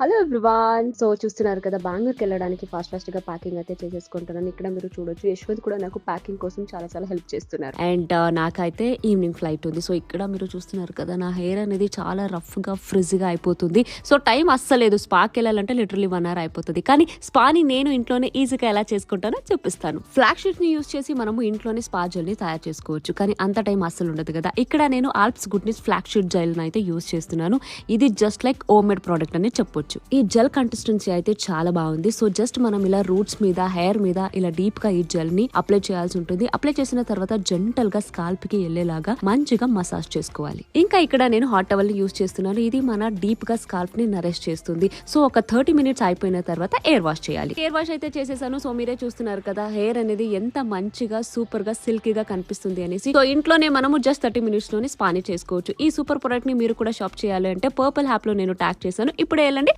Hello everyone. So చూస్తున్నారు కదా, బెంగళూరుకి వెళ్ళడానికి ఫాస్ట్ గా ప్యాకింగ్ అయితే చేసేసుకుంటున్నాను. ఇక్కడ మీరు చూడొచ్చు, యశ్వంత్ కూడా నాకు ప్యాకింగ్ కోసం చాలా హెల్ప్ చేస్తున్నారు. అండ్ నాకైతే ఈవినింగ్ ఫ్లైట్ ఉంది. సో ఇక్కడ మీరు చూస్తున్నారు కదా, నా హెయిర్ అనేది చాలా రఫ్ గా ఫ్రిజ్ గా అయిపోతుంది. So time అస్సలేదు. స్పాకి వెళ్ళాలంటే లిటరలీ 1 hour అయిపోతుంది. కానీ స్పాని నేను ఇంట్లోనే ఈజీగా ఎలా చేసుకుంటానో చూపిస్తాను. ఫ్లాగ్ షీట్ ని యూస్ చేసి మనము ఇంట్లోనే స్పా జెల్ ని తయారు చేసుకోవచ్చు. కానీ అంత టైం అస్సలు ఉండదు కదా. ఇక్కడ నేను Alps goodness flag sheet gel అయితే యూస్ చేస్తున్నాను. ఇది just like home made product అని చెప్పొచ్చు. ఈ జెల్ కన్సిస్టెన్సీ అయితే చాలా బాగుంది. సో జస్ట్ మనం ఇలా రూట్స్ మీద, హెయిర్ మీద ఇలా డీప్ గా ఈ జెల్ ని అప్లై చేయాల్సి ఉంటుంది. అప్లై చేసిన తర్వాత జెంటల్ గా స్కాల్ప్ కి వెళ్లేలాగా మంచిగా మసాజ్ చేసుకోవాలి. ఇంకా ఇక్కడ నేను హాట్ టవల్ ని యూస్ చేస్తున్నాను. ఇది మన డీప్ గా స్కాల్ప్ ని నరిష్ చేస్తుంది. సో ఒక 30 minutes అయిపోయిన తర్వాత ఎయిర్ వాష్ చేయాలి. ఎయిర్ వాష్ అయితే చేసేసాను. సో మీరే చూస్తున్నారు కదా, హెయిర్ అనేది ఎంత మంచిగా సూపర్ గా సిల్కీ గా కనిపిస్తుంది అనేసి. సో ఇంట్లోనే మనము జస్ట్ 30 minutes లోనే స్పాని చేసుకోవచ్చు. ఈ సూపర్ ప్రొడక్ట్ ని మీరు కూడా షాప్ చేయాలి అంటే పర్పుల్ యాప్ లో నేను ట్యాగ్ చేశాను. ఇప్పుడే వెళ్ళండి